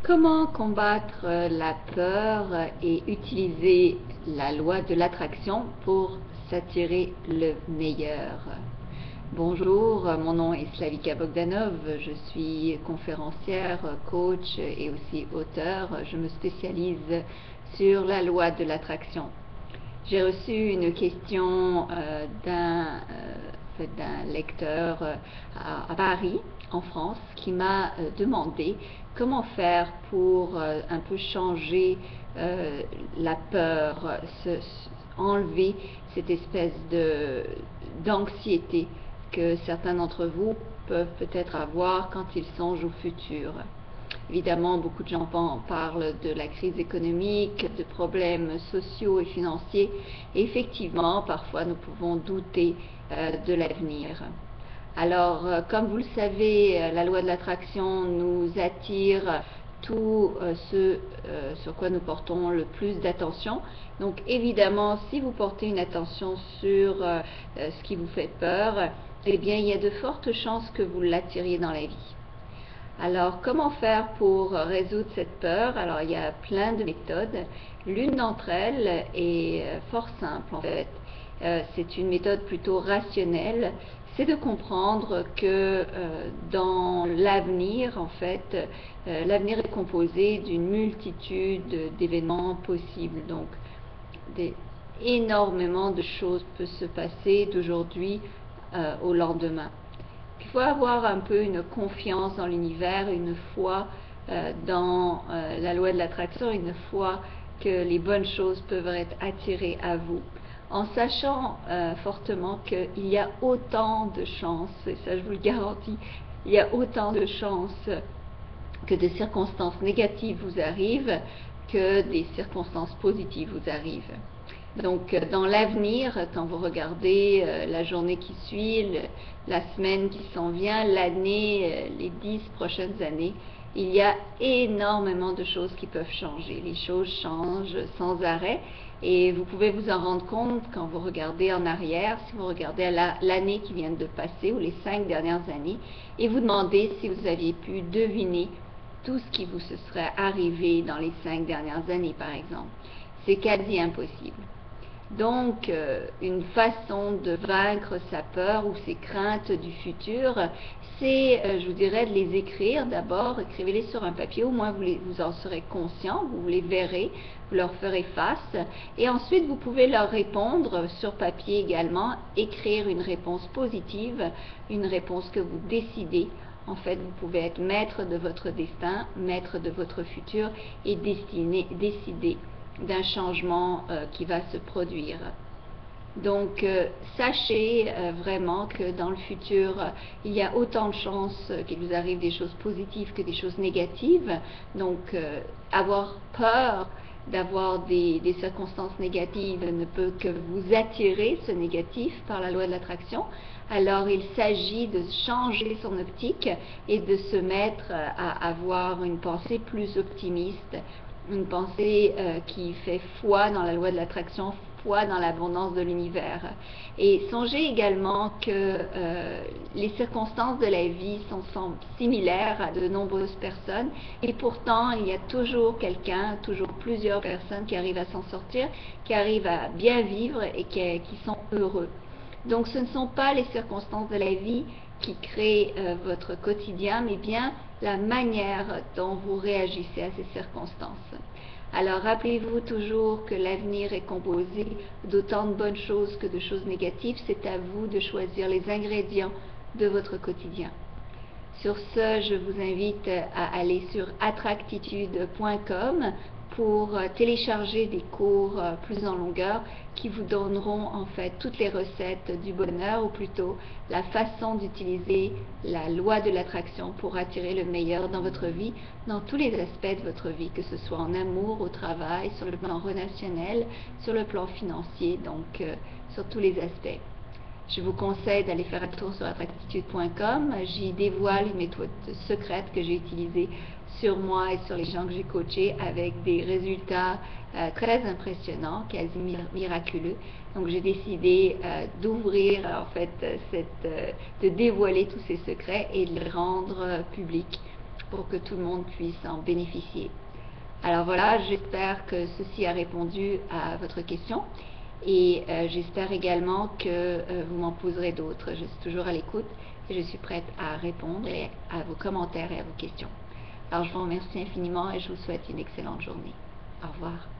Comment combattre la peur et utiliser la loi de l'attraction pour s'attirer le meilleur? Bonjour, mon nom est Slavika Bogdanov, je suis conférencière, coach et aussi auteur. Je me spécialise sur la loi de l'attraction. J'ai reçu une question d'un lecteur à Paris, en France, qui m'a demandé comment faire pour un peu changer la peur, enlever cette espèce d'anxiété que certains d'entre vous peuvent peut-être avoir quand ils songent au futur. Évidemment, beaucoup de gens parlent de la crise économique, de problèmes sociaux et financiers. Et effectivement, parfois, nous pouvons douter de l'avenir. Alors, comme vous le savez, la loi de l'attraction nous attire tout ce sur quoi nous portons le plus d'attention. Donc, évidemment, si vous portez une attention sur ce qui vous fait peur, eh bien, il y a de fortes chances que vous l'attiriez dans la vie. Alors, comment faire pour résoudre cette peur? Alors, il y a plein de méthodes. L'une d'entre elles est fort simple, en fait. C'est une méthode plutôt rationnelle. C'est de comprendre que dans l'avenir, en fait, l'avenir est composé d'une multitude d'événements possibles. Donc, énormément de choses peuvent se passer d'aujourd'hui au lendemain. Il faut avoir un peu une confiance dans l'univers, une foi dans la loi de l'attraction, une foi que les bonnes choses peuvent être attirées à vous, en sachant fortement qu'il y a autant de chances, et ça je vous le garantis, il y a autant de chances que des circonstances négatives vous arrivent que des circonstances positives vous arrivent. Donc, dans l'avenir, quand vous regardez la journée qui suit, la semaine qui s'en vient, l'année, les 10 prochaines années, il y a énormément de choses qui peuvent changer. Les choses changent sans arrêt et vous pouvez vous en rendre compte quand vous regardez en arrière, si vous regardez l'année qui vient de passer ou les 5 dernières années et vous demandez si vous aviez pu deviner tout ce qui vous se serait arrivé dans les 5 dernières années, par exemple. C'est quasi impossible. Donc, une façon de vaincre sa peur ou ses craintes du futur, c'est, je vous dirais, de les écrire d'abord. Écrivez-les sur un papier, au moins vous en serez conscient, vous les verrez, vous leur ferez face. Et ensuite, vous pouvez leur répondre sur papier également, écrire une réponse positive, une réponse que vous décidez. En fait, vous pouvez être maître de votre destin, maître de votre futur et décider d'un changement qui va se produire. Donc, sachez vraiment que dans le futur, il y a autant de chances qu'il vous arrive des choses positives que des choses négatives. Donc, avoir peur d'avoir des circonstances négatives ne peut que vous attirer ce négatif par la loi de l'attraction. Alors, il s'agit de changer son optique et de se mettre à avoir une pensée plus optimiste, une pensée qui fait foi dans la loi de l'attraction, foi dans l'abondance de l'univers. Et songez également que les circonstances de la vie sont similaires à de nombreuses personnes et pourtant il y a toujours quelqu'un, toujours plusieurs personnes qui arrivent à s'en sortir, qui arrivent à bien vivre et qui sont heureux. Donc ce ne sont pas les circonstances de la vie qui créent votre quotidien, mais bien la manière dont vous réagissez à ces circonstances. Alors rappelez-vous toujours que l'avenir est composé d'autant de bonnes choses que de choses négatives. C'est à vous de choisir les ingrédients de votre quotidien. Sur ce, je vous invite à aller sur attractitude.com pour télécharger des cours plus en longueur qui vous donneront en fait toutes les recettes du bonheur, ou plutôt la façon d'utiliser la loi de l'attraction pour attirer le meilleur dans votre vie, dans tous les aspects de votre vie, que ce soit en amour, au travail, sur le plan relationnel, sur le plan financier, donc sur tous les aspects. Je vous conseille d'aller faire un tour sur attractitude.com. J'y dévoile une méthode secrète que j'ai utilisée sur moi et sur les gens que j'ai coachés avec des résultats très impressionnants, quasi miraculeux. Donc j'ai décidé d'ouvrir, en fait, de dévoiler tous ces secrets et de les rendre publics pour que tout le monde puisse en bénéficier. Alors voilà, j'espère que ceci a répondu à votre question et j'espère également que vous m'en poserez d'autres. Je suis toujours à l'écoute et je suis prête à répondre à vos commentaires et à vos questions. Alors je vous remercie infiniment et je vous souhaite une excellente journée. Au revoir.